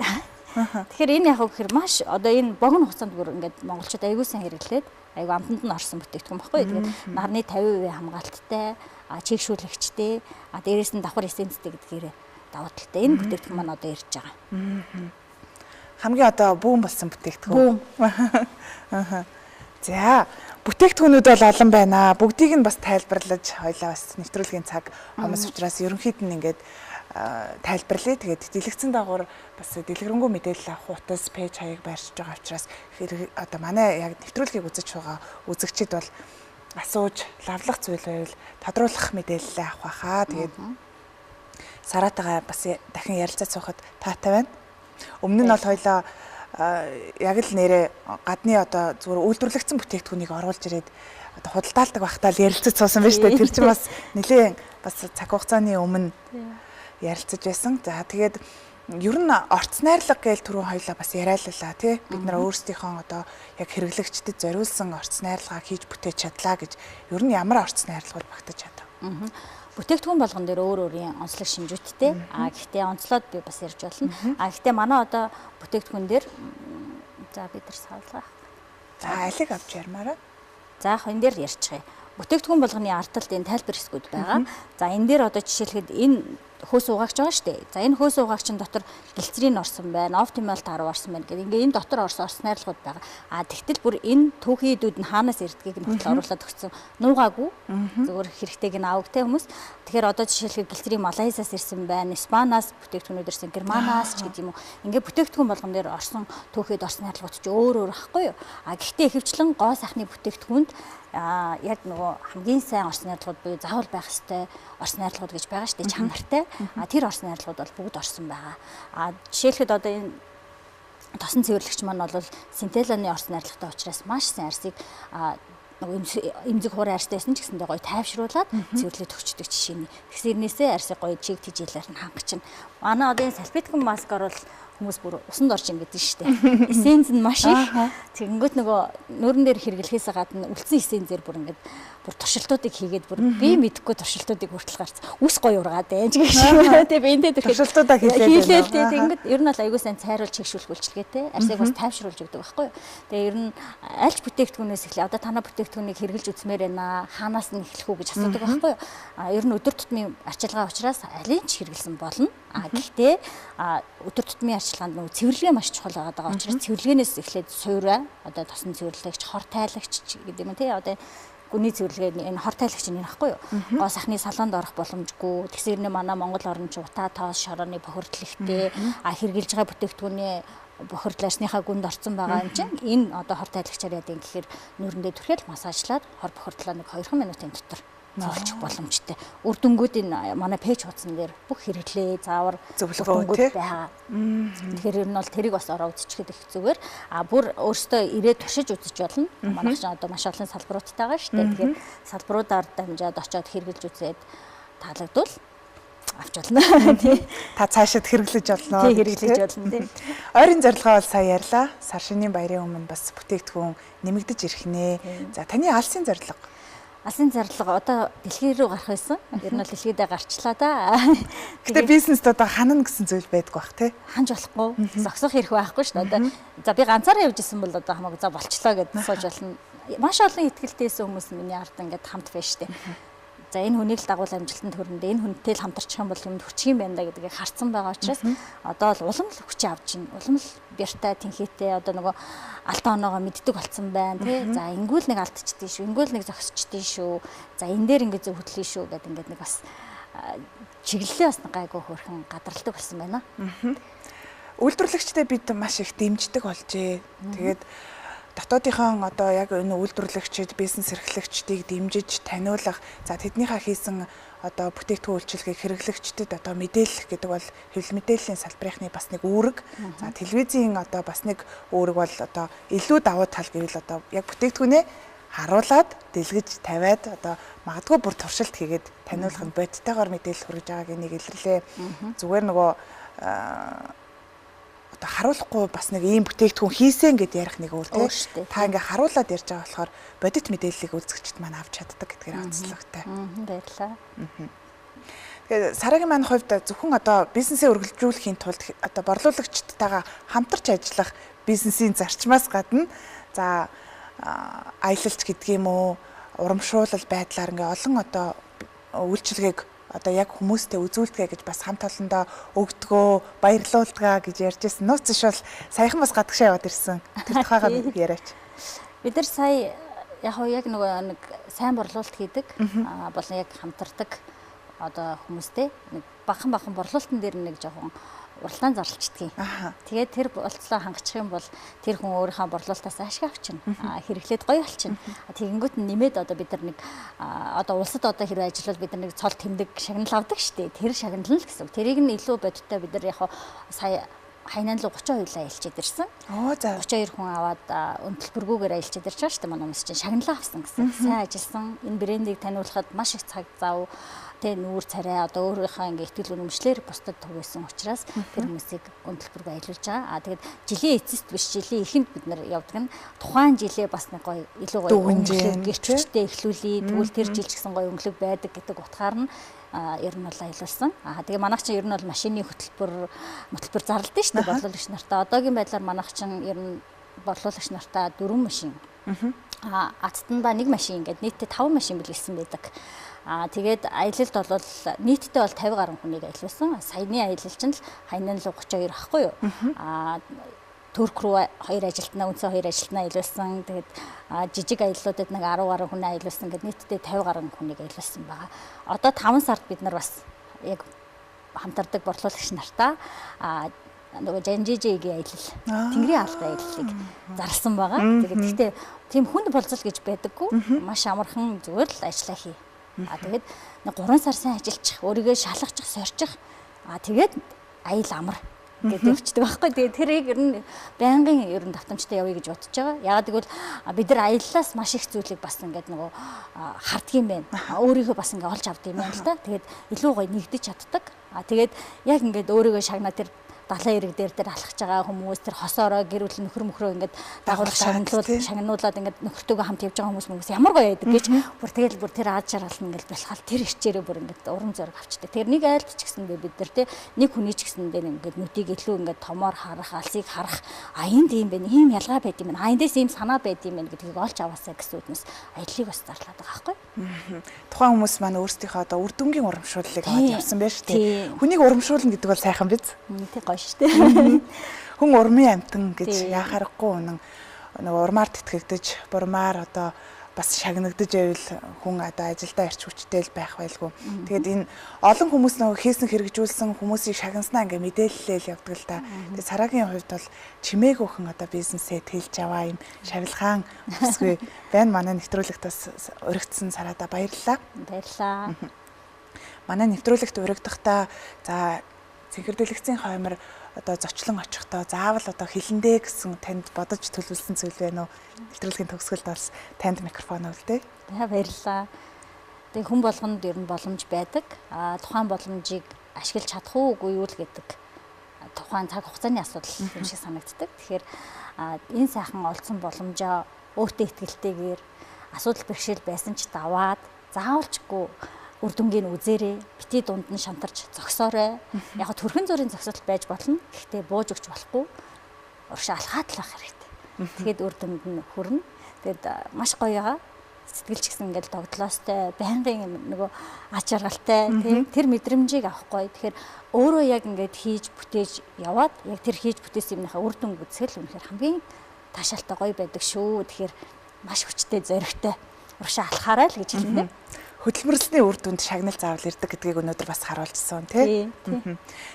C: Тэгэхээр энэ яг гэхээр маш одоо энэ богино хугацаанд бүр ингээд монголчууд аягүй сайн хэрэглээд аягүй амтанд нь орсон бүтээгдэхүүн баггүй. Тэгээд нарны 50% хамгаалттай, чийгшүүлэгчтэй, дээрээс нь давхар эссенцтэй гэдгээр давуу талтай энэ бүтээгдэхүүн маань одоо ирж байгаа.
B: Хамгийн одоо бүүн болсон бүтээгдэхүүн. За, бүтээгдэхүүнүүд бол олон байна. Бүгдийг нь бас тайлбарлаж хоёлаа бас нэвтрүүлгийн цаг хомос учраас ерөнхийд нь ингээд тайлбарлая. Тэгээд дэлгэцэн дагуур бас дэлгэрэнгүй мэдээлэл авах утас пэйж хаяг байршиж байгаа учраас одоо манай яг нэвтрүүлгийг үзэж байгаа үзэгчид бол асууж лавлах зүйл байвал тодруулах мэдээлэл авах байхаа. Тэгээд Саратайгаа бас дахин ярилцаж суухад таатай байна. Өмнө нь бол хоёлаа яг л нэрээ гадны одоо зүгээр үйлдвэрлэгдсэн бүтээгдэхүүнийг оруулж ирээд одоо худалдаалдаг байхдаа л ярилцаж суусан байна шүү дээ. Тэр чинь бас нэлээд бас цаг хугацааны өмнө ярилцаж байсан. За тэгээд ер нь орц найрлага гээл түрүү хоёлаа бас яриаллаа тий. Бид нар өөрсдийнхөө одоо яг хэрэглэгчдэд зориулсан орц найрлагыг хийж бүтээж чадлаа гэж ер нь ямар орц найрлагууд багтаж чадав.
C: Бүтээгдэхүүн болгон дээр өөр өөрийн онцлог шинжүүдтэй. Гэхдээ онцлоод би бас ярьж болно. Гэхдээ манай одоо бүтээгдэхүүн дээр за бид нар савлгаа.
B: За алиг авч ярмаараа.
C: За энэ дээр ярьчихъя. Бүтээгдэхүүн болгоны ард талд энэ тайлбар хэсгүүд байгаа. За энэ дээр одоо жишээлхэд энэ хөөс угаагч байгаа шүү дээ. За энэ хөөс угаагчин дотор гэлцрийн орсон байна, оптимал 10 орсон байна гэдэг. Ингээ энэ дотор орсон найрлагууд байгаа. Тэгтэл бүр энэ түүхийн идүүд нь хаанаас ирдгийг нь хөтөл оруулаад өгсөн. Нуугаагүй. Зөвхөн хэрэгтэйг нь авах те хүмүүс. Тэгэхээр одоо жишээлбэл гэлцрийн Малайзаас ирсэн байна, Испаниас бүтээгдэхүүнүүд ирсэн, Германаас ч гэдэг юм уу. Ингээ бүтээгдэхүүн болгон дээр орсон түүхэд орсон найрлагууд ч өөр байхгүй юу? Гэхдээ ихэвчлэн гоо сайхны бүтээгдэхүүнд яг нөгөө хамгийн сайн орсон найрлагууд буюу заавал байх ёстой орсон найрлагууд гэж байгаа шүү дээ, чанартай. Тэр орсон найрлагууд бол бүгд орсон байгаа. Жишээлхэд одоо энэ тосон цэвэрлэгч маань бол синтеланы орсон найрлагатай учраас маш сайн арсыг эмзэг хуурай арстай байсан ч гэсэндээ гоё тайвшруулад цэвэрлээд өгчдөг жишээ нь. Тэгсэн ирнээсээ арсыг гоё чиг тижилээр нь хангачна. Манай одоо энэ салфеткан маскаар бол хүмүүс бүр усанд орж ин гэдэг шүү дээ. Эссенц нь маш их. Тэгэнгүүт нөгөө нүүрэн дээр хэрэглэхээс гадна үлдсэн эссенцээр бүр ингээд бүр туршилтуудыг хийгээд бүр би мэдэхгүй туршилтуудыг хүртэл гарц. Үс гоё ургаад байж гэх шиг. Тэгээ би энэ дээр
B: туршилтуудаа хийлээ.
C: Тэгэнгүүт ер нь бол аягүй сайн цайруулж чигшүүлэх үйлчлэгээтэй. Арсыг бас тайвшруулж өгдөг байхгүй юу. Тэгээ ер нь альч бүтээгдэхүүнээс эхлэе. Одоо танаа бүтээгдэхүүнийг хэрэглэж үзмээр байна. Хаанаас нь эхлэх үү гэж асуудаг байхгүй юу. Ер нь өдөр тутмын арчилгаа учраас алийг ч хэрэглэсэн болно. Гэхдээ өдөр тутмын арчилгаанд нөгөө цэвэрлэгээ маш чухал байгаа учраас цэвэрлэгээнээс эхлээд суурай одоо тосон цэвэрлэгч, хор тайлагч гэдэг юм тий одоо гүний цэвэрлэгээ энэ хор тайлагч нь нэрхгүй юу? Гоо сахны салоонд орох боломжгүй. Тэгсэр нэ манай Монгол орн ч утаа тоос шорооны бохирдлогтэй хэрэгжилж байгаа бүтээгдэхүүний бохирдлаасныхаа гүнд орсон байгаа юм чинь энэ одоо хор тайлагчаар яа гэхээр нүүрэндээ түрхэл массажлаад хор бохирдлоо нэг 2 минутын дотор зөвлөж боломжтой. Үр дүнгуудын манай пэйж хуудсан дээр бүх хэрэглээ, заавар зөвлөгөөнүүд байгаа. Тэгэхээр ер нь бол тэрийг бас ороо үзчихээд их зүгээр. Бүр өөртөө ирээд туршиж үзэж болно. Манайх ч одоо маш олон салбаруудтай байгаа шүү дээ. Тэгэхээр салбаруудаар дамжаад очиод хэрэглэж үзээд таалагдвал авч болно.
B: Та цаашид хэрэглэж болно.
C: Тий, хэрэглэж болно тий.
B: Ойрын зорилгоо бол сая ярьлаа. Сар шинийн баярын өмнө бас бүтээгдэхүүн нэмэгдэж ирэх нэ. За таны алсын зорилго?
C: Алсын зарлага одоо дэлхий рүү гарах байсан. Ер нь бол дэлхийдээ гарчлаа да.
B: Гэтэ бизнест одоо ханана гэсэн зүйл байдг бах тий.
C: Ханж болохгүй. Зогсох хэрэг байхгүй шүү дээ. Одоо за би ганцаараа явж исэн бол одоо хамаагүй за болчлоо гэдээ сууж болно. Маш олон ихтгэлтэйсэн хүмүүс миний ард ингээд хамт байна шүү дээ. За энэ хүнийг л дагуул амжилтанд хүрэндээ энэ хүнтэй л хамтарчих юм бол юмд хүчих юм байна да гэдгийг харцсан байгаа учраас одоо л улам л хүч авч байна. Улам л бяртай тэнхээтэй одоо нөгөө алтан оноогоо мэддэг болсон байна тий. За ингүүл нэг алдчихдээ шүү. Ингүүл нэг зогсчдээ шүү. За энэ дээр ингээд зөв хөтлөе шүү гэдэг ингээд нэг бас чиглэлээ бас гайгүй хөөрхөн гадралдаг болсон байна.
B: Үйлдвэрлэгчдээ бид маш их дэмждэг болжээ. Тэгээд дотоодынхон одоо яг энэ үйлдвэрлэгчид, бизнес эрхлэгчдийг дэмжиж таниулах, за тэднийхээ хийсэн одоо бүтээгдэхүүн үйлчилгээг хэрэглэгчдэд одоо мэдээлэх гэдэг бол хэвлэл мэдээллийн салбарынхны бас нэг үүрэг. За телевизийн одоо бас нэг үүрэг бол одоо илүү давуу тал гэвэл одоо яг бүтээгдэхүүнээ харуулад дэлгэж тавиад одоо магадгүй бүр туршилт хийгээд таниулах нь бодтойгоор мэдээлэл хүргэж байгааг энийг илэрлээ. Зүгээр нөгөө одоо харуулахгүй бас нэг ийм бүтээгдэхүүн хийсэн гэд ярих нэг өөр тий. Та ингээ харуулад ярьж байгаа болохоор бодит мэдээллийг үзэгчд маань авч чаддаг гэдгээр онцлогтой.
C: Баярлалаа.
B: Тэгээд Сарагийн маань хувьд зөвхөн одоо бизнесээ үргэлжлүүлэхийн тулд одоо борлуулагчдтайгаа хамтарч ажиллах бизнесийн зарчмаас гадна за аялалч гэдэг юм уу, урамшуулал байдлаар ингээ олон одоо үйлчилгээг одоо яг хүмүүстэй үзүүлдэгэ гэж бас хамт олондоо өгдгөө, баярлуулдгаа гэж ярьжсэн. Нууц иш бол саяхан бас гадагшаа яваад ирсэн. Тэр тухайгаа яриач.
C: Бид нар сая яг нөгөө нэг сайн борлуулалт хийдэг, болон яг хамтардаг одоо хүмүүстэй нэг бахан борлуулалтын дээр нэг жоохон уралдаан зарлцдаг. Тэгээд тэр болцлоо хангачих юм бол тэр хүн өөрийнхөө борлуулалтаас ашиг авчна. Хэрэглээд гоё болчихно. Тэгэнгүүт нэмээд одоо бид нар нэг одоо улсад одоо хэрэг ажиллавал бид нар нэг цол тэмдэг шагнал авдаг шүү дээ. Тэр шагнал нь л гэсэн. Тэрийг нь илүү бодиттой бид нар яг сая хайнан руу 32 аялчид ирсэн. Оо за 32 хүн аваад өнтөлбөргүйгээр аялчид ирж байгаа шүү дээ. Манай хүмүүс чинь шагналаа авсан гэсэн. Сайн ажилласан. Энэ брендийг таниулахад маш их цаг зав тэ нүүр царай одоо өөрийнхөө ингээ итгэл үнэмшлэр бусдад түгээсэн учраас тэр хүмүүсийг өнтөлбөргөө аялуулж байгаа. Тэгээд жилийн эцэст биш жилийн эхэнд бид нар явдаг нь тухайн жилээ бас нэг гоё илүү гоё өнгөлөг гэрчтэй эхлүүлээ. Тэгвэл тэр жил ч гэсэн гоё өнгөлөг байдаг гэдэг утгаар нь ер нь бол аялуулсан. Тэгээ манайх чинь ер нь бол машины хөтөлбөр зарлалдсан шүү дээ борлуулагч нартаа. Одоогийн байдлаар манайх чинь ер нь борлуулагч нартаа 4 машин Ацтанда нэг машин ингээд нийтдээ 5 машин бэлгэлсэн байдаг. Тэгээд аялалд бол нийтдээ бол 50 гаруй хүнийг аялуулсан. Саяны аялал чинь л хайнан л 32 ахгүй юу? Турк руу 2 ажилтнаа, үндсэн 2 ажилтнаа аялуулсан. Тэгээд жижиг аяллуудад нэг 10 гаруй хүн аялуулсан. Ингээд нийтдээ 50 гаруй хүнийг аялуулсан байгаа. Одоо 5 сард бид нар бас яг хамтардаг борлуулагч нартаа нөгөө Жанжижигийн аялал, Тэнгэрийн алгын аяллыг зарласан байгаа. Тэгээд гэхдээ тийм хүнд болцол гэж байдаггүй. Маш амархан зүгээр л ажиллаа хий. Тэгээд 3 сар сайн ажиллачих, өөрийгөө шалгачих, сорчих. Тэгээд аял амар гэдэг өвчдөг байхгүй. Тэгээд тэрийг ер нь байнгын ер нь давтамжтай явъя гэж бодож байгаа. Яагаад гэвэл бид нар аяллаас маш их зүйлийг бас ингээд нөгөө хардгийм байна. Өөрийгөө бас ингээд олж авдаг юм байна л да. Тэгээд илүү гоё нэгдэж чаддаг. Тэгээд яг ингээд өөрийгөө шагнаа тэр далайн ирэг дээр алхаж байгаа хүмүүс тэр хосоороо гэр бүл нөхөр мөхрөө ингээд дагуулах шагнуулаад ингээд нөхөртөөгөө хамт явж байгаа хүмүүс ямар гоё байдаг гэж бүр тэгэл бүр тэр аад жаргал нь ингээд бэлхал тэр ирчээрээ бүр ингээд урам зориг авчдаг. Тэр нэг айлт ч гэсэндээ бид нар те нэг хүний ч гэсэндээ ингээд нүдийг илүү ингээд томоор харах, алсыг харах аянд юм байна. Ийм ялгаа байд юм байна. Аяндээс ийм санаа байд юм байна гэдгийг олж аваасаа гэсэн үднэс аяллыг бас зарлаад байгаа байхгүй.
B: Тухайн хүмүүс маань өөрсдийнхөө одоо үр дүнгийн урамшууллыг аваад явсан байж тээ. Хүнийг урамшуулна гэдэг бол сайхан биз?
C: Тэг гоё шүү дээ.
B: Хүн урмын амтан гэж яхаарахгүй үнэн нөгөө урмаар тэтгэгдэж, бурмаар одоо бас шагнагдаж байвал хүн одоо ажилдаа ирч хүчтэй л байх байлгүй. Тэгээд энэ олон хүмүүс нөгөө хийсэн хэрэгжүүлсэн хүмүүсийг шагнаснаа ингээ мэдээлэл явдаг л та. Тэгээд Сарагийн хувьд бол чимээгүйхэн одоо бизнесээ тэлж аваа юм шавилгаан өсгөө байна. Манай нэвтрүүлэгт бас өргөцсөн Сарадаа баярлалаа.
C: Баярлалаа.
B: Манай нэвтрүүлэгт өргөдөхдөө за цэнхэр дэлгэцийн хоймор одоо зочлон очихдоо заавал одоо хилэндээ гэсэн танд бодож төлөвлөсөн зүйл байна уу? Нэвтрүүлгийн төгсгөлд бас танд микрофон өгдөө.
C: Баярлалаа. Тэгээ хүн болгонд ер нь боломж байдаг. Тухайн боломжийг ашиглаж чадах уугүй юу л гэдэг тухайн цаг хугацааны асуудал юм шиг санагддаг. Тэгэхээр энэ сайхан олдсон боломжоо өөртөө ихтэйгээр асуудал бэрхшээл байсан ч даваад заавалчгүй үр дүнгийн үзээрээ бити дунд нь шантарч зогсоорой. Яг төрхөн зүрийн зогсолт байж болно. Гэхдээ бууж өгч болохгүй. Уршаа алхаад л байх хэрэгтэй. Тэгэхэд үр дүнд нь хүрнэ. Тэгэд маш гоё байгаа. Сэтгэлч гэсэн ингээл догдлоостой, байнгын нөгөө ач жаргалтай тийм тэр мэдрэмжийг авахгүй. Тэгэхээр өөрөө яг ингээд хийж бүтээж яваад яг тэр хийж бүтээсэн юмныхаа үр дүнг үзэхэл үнэхээр хамгийн таашаалтай гоё байдаг шүү. Тэгэхээр маш хүчтэй зоригтой уршаа алхаарай л гэж хэлнэ.
B: Хөдөлмөрлөсний үр дүнд шагнал заавал ирдэг гэдгийг өнөөдөр бас харуулсан тий.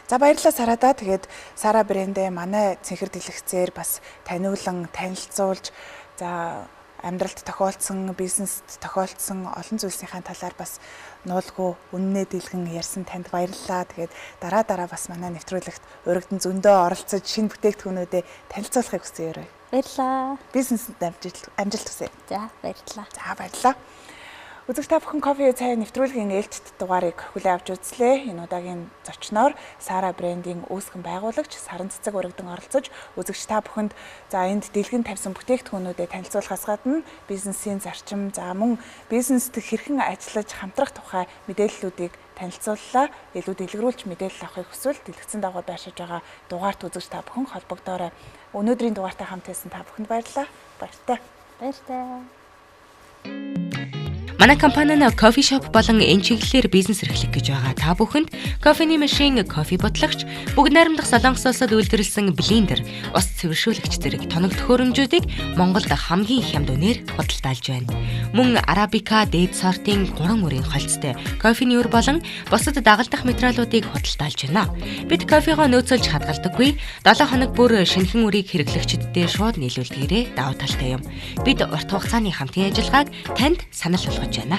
B: За баярлалаа Сарадаа. Тэгээд Сара брэндээ манай цэнхэр дэлгэцээр бас таниулан танилцуулж за амьдралд тохиолдсон, бизнест тохиолдсон олон зүйлсийнхаа талаар бас нуулгүй үннээ дэлгэн ярьсан танд баярлалаа. Тэгээд дараа бас манай нэвтрүүлэгт өргөдөн зөндөө оролцож шинэ бүтээгдэхүүнүүдэд танилцуулахыг хүсье өрөө.
C: Баярлалаа.
B: Бизнесэнд амжилт хүсье.
C: За баярлалаа.
B: За баярлалаа. Үзэгч та бүхэн кофе цай нэвтрүүлгийн ээлжид дугаарыг хүлээн авч үзлээ. Энэ удаагийн зочноор Сара брендийн үүсгэн байгуулагч Саран Цэцэг өргөдөн оролцож үзэгч та бүхэнд за энд дэлгэн тавьсан бүтээгдэхүүнүүдэд танилцуулахаас гадна бизнесийн зарчим за мөн бизнест хэрхэн ажиллаж хамтрах тухай мэдээллүүдийг танилцууллаа. Илүү дэлгэрүүлж мэдээлэл авахыг хүсвэл дэлгэцэн дагуу байршиж байгаа дугаарт үзэгч та бүхэн холбогдоорой. Өнөөдрийн дугаартай хамт байсан та бүхэнд баярлалаа. Баяртай.
C: Баяртай.
A: Манай компани нь кофе шоп болон энэ чиглэлээр бизнес эрхлэх гэж байгаа. Та бүхэнд Coffee Machine кофе ботлогч, бүгд найрамдах Солонгос улсад үйлдвэрлэсэн блендер, ус цэвэршүүлэгч зэрэг тоног төхөөрөмжүүдийг Монголд хамгийн их хямд үнээр худалдаалж байна. Мөн арабика, дээд сортын 3 үрийн холцтой кофений үр болон бусад дагалдах материалуудыг худалдаалж байна. Бид кофегоо нөөцөлж хадгалдаггүй. 7 хоног бүр шинэхэн үрийг хэрэглэгчдэд шууд нийлүүлдгээрээ давуу талтай юм. Бид урт хугацааны хамтын ажиллагааг танд санал болгож байна.